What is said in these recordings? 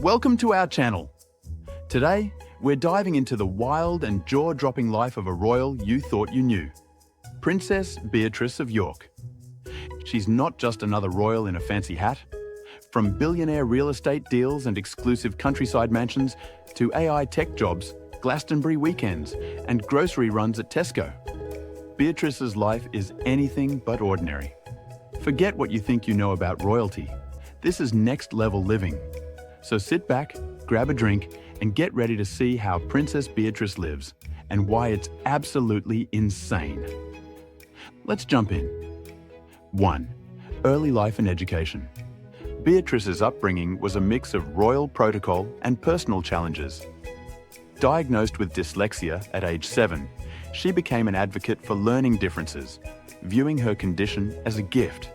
Welcome to our channel. Today, we're diving into the wild and jaw-dropping life of a royal you thought you knew, Princess Beatrice of York. She's not just another royal in a fancy hat. From billionaire real estate deals and exclusive countryside mansions to AI tech jobs, Glastonbury weekends, and grocery runs at Tesco, Beatrice's life is anything but ordinary. Forget what you think you know about royalty. This is next-level living. So sit back, grab a drink, and get ready to see how Princess Beatrice lives and why it's absolutely insane. Let's jump in. 1. Early life and education. Beatrice's upbringing was a mix of royal protocol and personal challenges. Diagnosed with dyslexia at age 7, she became an advocate for learning differences, viewing her condition as a gift.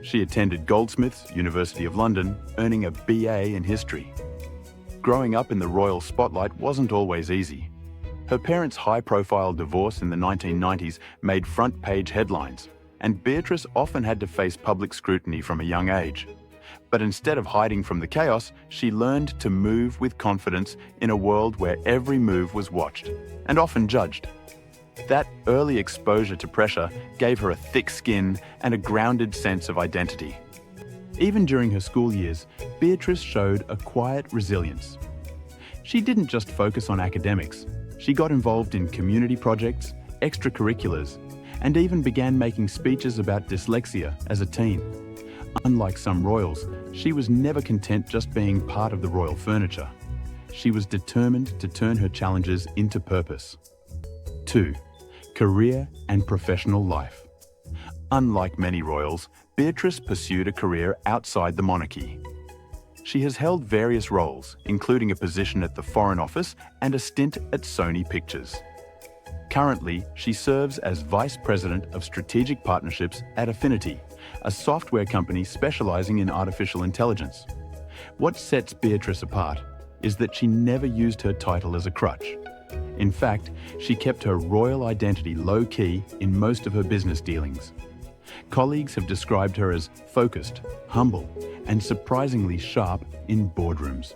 She attended Goldsmiths, University of London, earning a BA in history. Growing up in the royal spotlight wasn't always easy. Her parents' high-profile divorce in the 1990s made front-page headlines, and Beatrice often had to face public scrutiny from a young age. But instead of hiding from the chaos, she learned to move with confidence in a world where every move was watched, and often judged. That early exposure to pressure gave her a thick skin and a grounded sense of identity. Even during her school years, Beatrice showed a quiet resilience. She didn't just focus on academics. She got involved in community projects, extracurriculars, and even began making speeches about dyslexia as a teen. Unlike some royals, she was never content just being part of the royal furniture. She was determined to turn her challenges into purpose. 2. Career and professional life. Unlike many royals, Beatrice pursued a career outside the monarchy. She has held various roles, including a position at the Foreign Office and a stint at Sony Pictures. Currently, she serves as Vice President of Strategic Partnerships at Affinity, a software company specializing in artificial intelligence. What sets Beatrice apart is that she never used her title as a crutch. In fact, she kept her royal identity low-key in most of her business dealings. Colleagues have described her as focused, humble, and surprisingly sharp in boardrooms.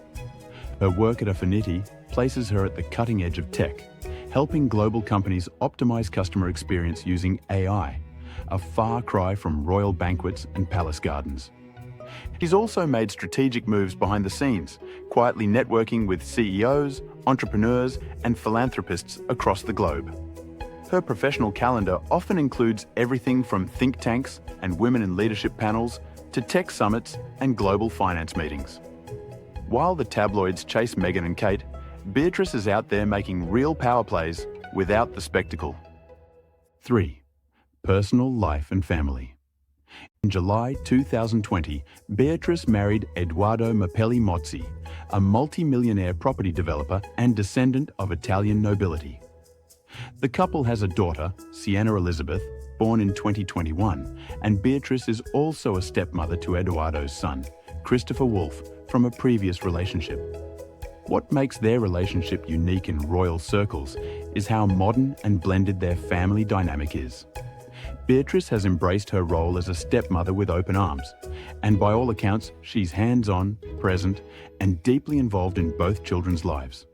Her work at Affinity places her at the cutting edge of tech, helping global companies optimize customer experience using AI, a far cry from royal banquets and palace gardens. She's also made strategic moves behind the scenes, quietly networking with CEOs, entrepreneurs, and philanthropists across the globe. Her professional calendar often includes everything from think tanks and women in leadership panels to tech summits and global finance meetings. While the tabloids chase Meghan and Kate, Beatrice is out there making real power plays without the spectacle. 3. Personal life and family. In July 2020, Beatrice married Edoardo Mapelli Mozzi, a multi-millionaire property developer and descendant of Italian nobility. The couple has a daughter, Sienna Elizabeth, born in 2021, and Beatrice is also a stepmother to Edoardo's son, Christopher Wolfe, from a previous relationship. What makes their relationship unique in royal circles is how modern and blended their family dynamic is. Beatrice has embraced her role as a stepmother with open arms, and by all accounts, she's hands-on, present, and deeply involved in both children's lives.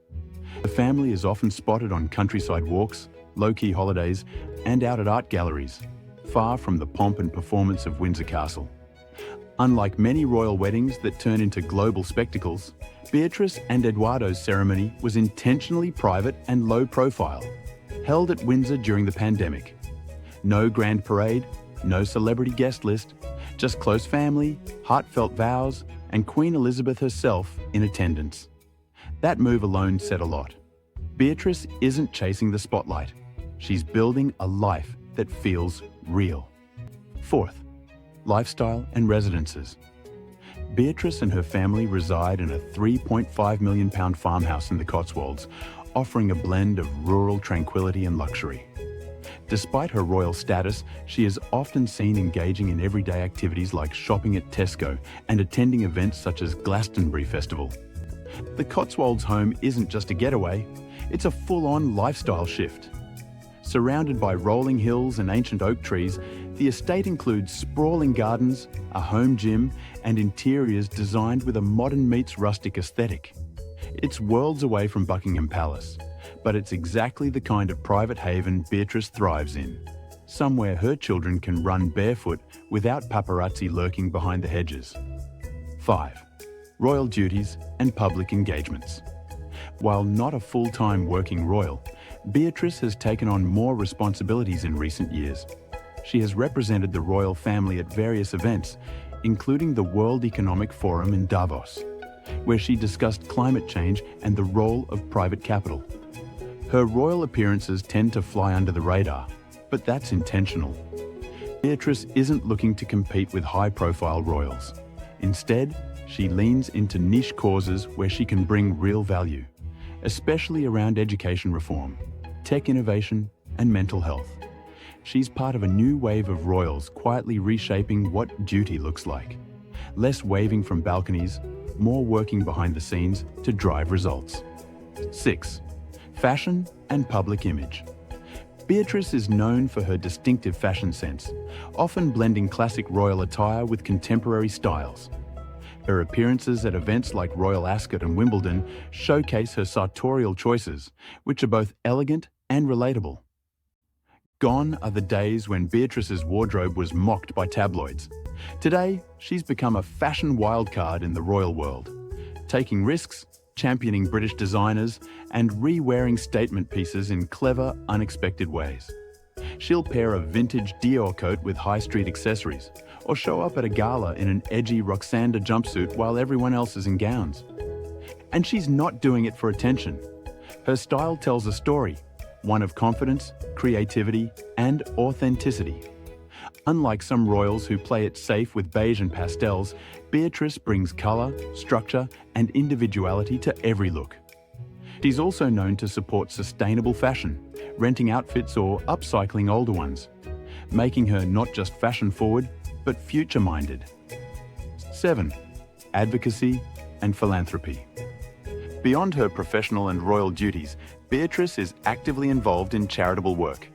The family is often spotted on countryside walks, low-key holidays, and out at art galleries, far from the pomp and performance of Windsor Castle. Unlike many royal weddings that turn into global spectacles, Beatrice and Edoardo's ceremony was intentionally private and low-profile, held at Windsor during the pandemic. No grand parade, no celebrity guest list, just close family, heartfelt vows, and Queen Elizabeth herself in attendance. That move alone said a lot. Beatrice isn't chasing the spotlight. She's building a life that feels real. 4. Lifestyle and residences. Beatrice and her family reside in a £3.5 million farmhouse in the Cotswolds, offering a blend of rural tranquility and luxury. Despite her royal status, she is often seen engaging in everyday activities like shopping at Tesco and attending events such as Glastonbury Festival. The Cotswolds home isn't just a getaway, it's a full-on lifestyle shift. Surrounded by rolling hills and ancient oak trees, The estate includes sprawling gardens, a home gym, and interiors designed with a modern meets rustic aesthetic. It's worlds away from Buckingham Palace, but it's exactly the kind of private haven Beatrice thrives in. Somewhere her children can run barefoot without paparazzi lurking behind the hedges. 5. Royal duties and public engagements. While not a full-time working royal, Beatrice has taken on more responsibilities in recent years. She has represented the royal family at various events, including the World Economic Forum in Davos, where she discussed climate change and the role of private capital. Her royal appearances tend to fly under the radar, but that's intentional. Beatrice isn't looking to compete with high-profile royals. Instead, she leans into niche causes where she can bring real value, especially around education reform, tech innovation, and mental health. She's part of a new wave of royals quietly reshaping what duty looks like. Less waving from balconies, more working behind the scenes to drive results. 6. Fashion and public image. Beatrice is known for her distinctive fashion sense, often blending classic royal attire with contemporary styles. Her appearances at events like Royal Ascot and Wimbledon showcase her sartorial choices, which are both elegant and relatable. Gone are the days when Beatrice's wardrobe was mocked by tabloids. Today, she's become a fashion wildcard in the royal world, taking risks, championing British designers, and re-wearing statement pieces in clever, unexpected ways. She'll pair a vintage Dior coat with high street accessories, or show up at a gala in an edgy Roxanda jumpsuit while everyone else is in gowns. And she's not doing it for attention. Her style tells a story, one of confidence, creativity, and authenticity. Unlike some royals who play it safe with beige and pastels, Beatrice brings colour, structure, and individuality to every look. She's also known to support sustainable fashion, renting outfits or upcycling older ones, making her not just fashion-forward, but future-minded. 7. Advocacy and philanthropy. Beyond her professional and royal duties, Beatrice is actively involved in charitable work.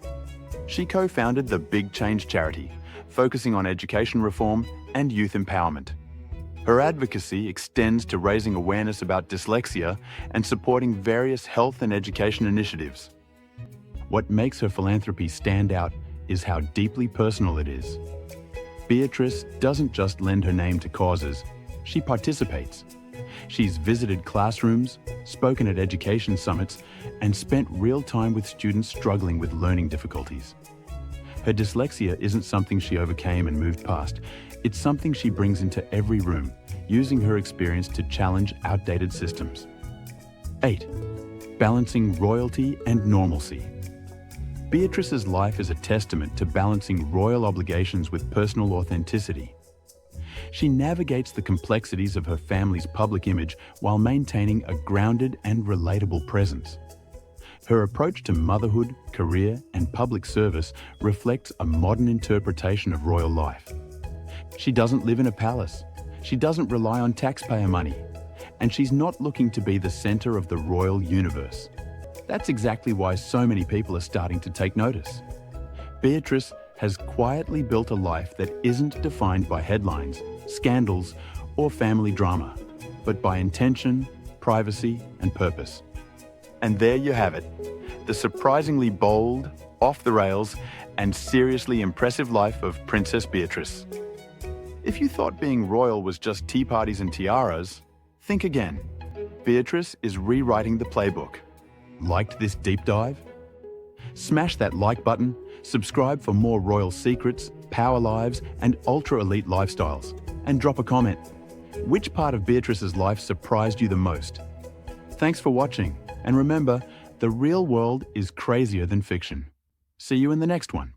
She co-founded the Big Change charity, focusing on education reform and youth empowerment. Her advocacy extends to raising awareness about dyslexia and supporting various health and education initiatives. What makes her philanthropy stand out is how deeply personal it is. Beatrice doesn't just lend her name to causes, she participates. She's visited classrooms, spoken at education summits, and spent real time with students struggling with learning difficulties. Her dyslexia isn't something she overcame and moved past. It's something she brings into every room, using her experience to challenge outdated systems. 8. Balancing royalty and normalcy. Beatrice's life is a testament to balancing royal obligations with personal authenticity. She navigates the complexities of her family's public image while maintaining a grounded and relatable presence. Her approach to motherhood, career, and public service reflects a modern interpretation of royal life. She doesn't live in a palace. She doesn't rely on taxpayer money. And she's not looking to be the center of the royal universe. That's exactly why so many people are starting to take notice. Beatrice has quietly built a life that isn't defined by headlines, scandals, or family drama, but by intention, privacy, and purpose. And there you have it, the surprisingly bold, off-the-rails, and seriously impressive life of Princess Beatrice. If you thought being royal was just tea parties and tiaras, think again. Beatrice is rewriting the playbook. Liked this deep dive? Smash that like button, subscribe for more royal secrets, power lives, and ultra-elite lifestyles, and drop a comment. Which part of Beatrice's life surprised you the most? Thanks for watching, and remember, the real world is crazier than fiction. See you in the next one.